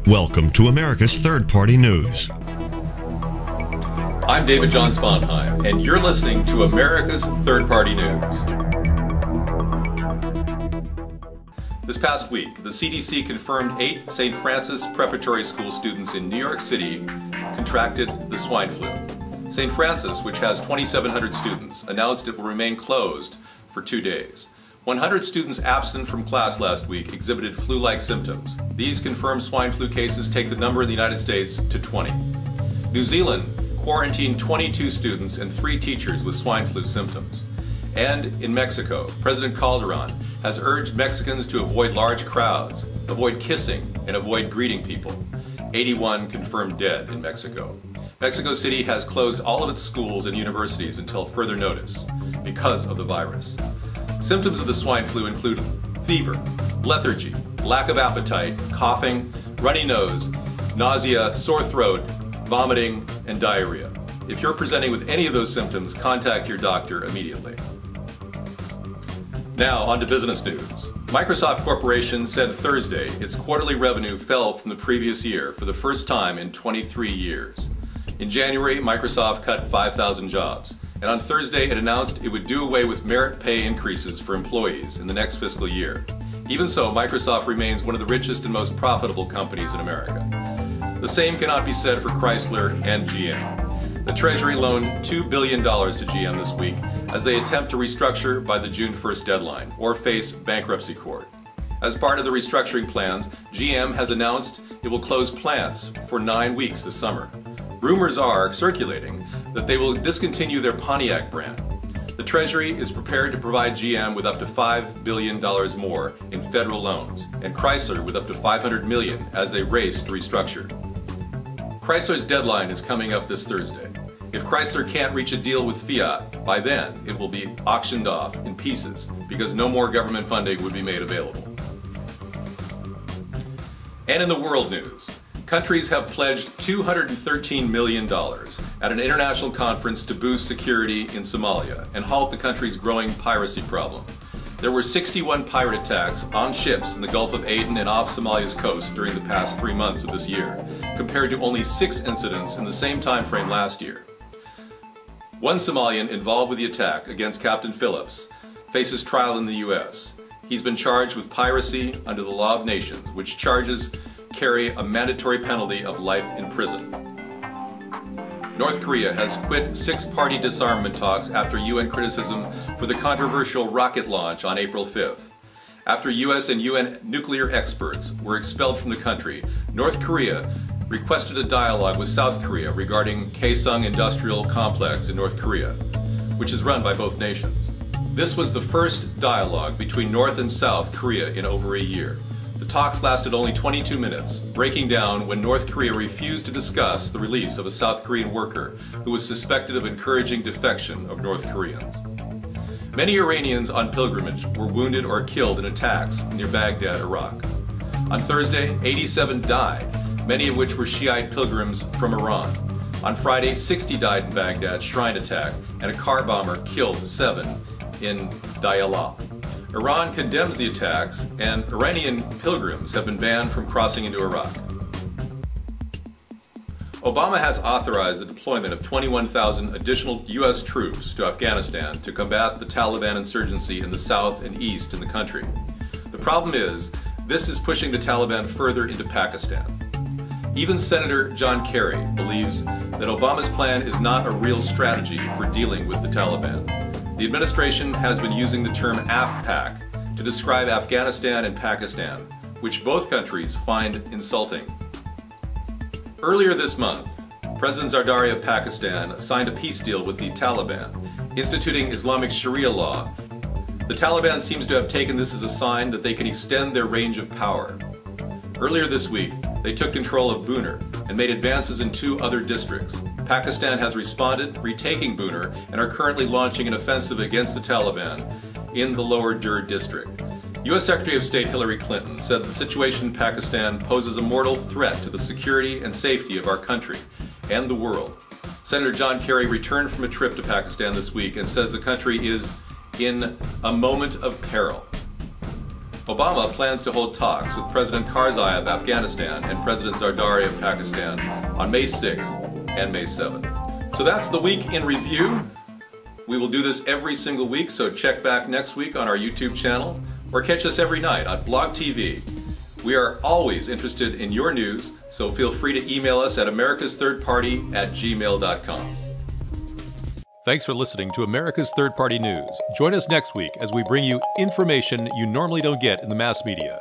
Welcome to America's Third Party News. I'm David John Sponheim, and you're listening to America's Third Party News. This past week, the CDC confirmed 8 St. Francis Preparatory School students in New York City contracted the swine flu. St. Francis, which has 2,700 students, announced it will remain closed for 2 days. 100 students absent from class last week exhibited flu-like symptoms. These confirmed swine flu cases take the number in the United States to 20. New Zealand quarantined 22 students and 3 teachers with swine flu symptoms. And in Mexico, President Calderon has urged Mexicans to avoid large crowds, avoid kissing, and avoid greeting people. 81 confirmed dead in Mexico. Mexico City has closed all of its schools and universities until further notice because of the virus. Symptoms of the swine flu include fever, lethargy, lack of appetite, coughing, runny nose, nausea, sore throat, vomiting, and diarrhea. If you're presenting with any of those symptoms, contact your doctor immediately. Now, on to business news. Microsoft Corporation said Thursday its quarterly revenue fell from the previous year for the first time in 23 years. In January, Microsoft cut 5,000 jobs. And on Thursday, it announced it would do away with merit pay increases for employees in the next fiscal year. Even so, Microsoft remains one of the richest and most profitable companies in America. The same cannot be said for Chrysler and GM. The Treasury loaned $2 billion to GM this week as they attempt to restructure by the June 1st deadline or face bankruptcy court. As part of the restructuring plans, GM has announced it will close plants for 9 weeks this summer. Rumors are circulating that they will discontinue their Pontiac brand. The Treasury is prepared to provide GM with up to $5 billion more in federal loans, and Chrysler with up to $500 million as they race to restructure. Chrysler's deadline is coming up this Thursday. If Chrysler can't reach a deal with Fiat, by then it will be auctioned off in pieces because no more government funding would be made available. And in the world news, countries have pledged $213 million at an international conference to boost security in Somalia and halt the country's growing piracy problem. There were 61 pirate attacks on ships in the Gulf of Aden and off Somalia's coast during the past 3 months of this year, compared to only 6 incidents in the same time frame last year. One Somalian involved with the attack against Captain Phillips faces trial in the U.S. He's been charged with piracy under the law of nations, which charges carry a mandatory penalty of life in prison. North Korea has quit 6-party disarmament talks after UN criticism for the controversial rocket launch on April 5th. After US and UN nuclear experts were expelled from the country, North Korea requested a dialogue with South Korea regarding Kaesong Industrial Complex in North Korea, which is run by both nations. This was the first dialogue between North and South Korea in over a year. The talks lasted only 22 minutes, breaking down when North Korea refused to discuss the release of a South Korean worker who was suspected of encouraging defection of North Koreans. Many Iranians on pilgrimage were wounded or killed in attacks near Baghdad, Iraq. On Thursday, 87 died, many of which were Shiite pilgrims from Iran. On Friday, 60 died in Baghdad shrine attack, and a car bomber killed 7 in Diyala. Iran condemns the attacks, and Iranian pilgrims have been banned from crossing into Iraq. Obama has authorized the deployment of 21,000 additional U.S. troops to Afghanistan to combat the Taliban insurgency in the south and east in the country. The problem is, this is pushing the Taliban further into Pakistan. Even Senator John Kerry believes that Obama's plan is not a real strategy for dealing with the Taliban. The administration has been using the term AFPAC to describe Afghanistan and Pakistan, which both countries find insulting. Earlier this month, President Zardari of Pakistan signed a peace deal with the Taliban, instituting Islamic Sharia law. The Taliban seems to have taken this as a sign that they can extend their range of power. Earlier this week, they took control of Buner and made advances in 2 other districts. Pakistan has responded, retaking Buner, and are currently launching an offensive against the Taliban in the lower Dur district. U.S. Secretary of State Hillary Clinton said the situation in Pakistan poses a mortal threat to the security and safety of our country and the world. Senator John Kerry returned from a trip to Pakistan this week and says the country is in a moment of peril. Obama plans to hold talks with President Karzai of Afghanistan and President Zardari of Pakistan on May 6th and May 7th. So that's the week in review. We will do this every single week, so check back next week on our YouTube channel or catch us every night on Blog TV. We are always interested in your news, so feel free to email us at americasthirdparty@gmail.com. Thanks for listening to America's Third Party News. Join us next week as we bring you information you normally don't get in the mass media.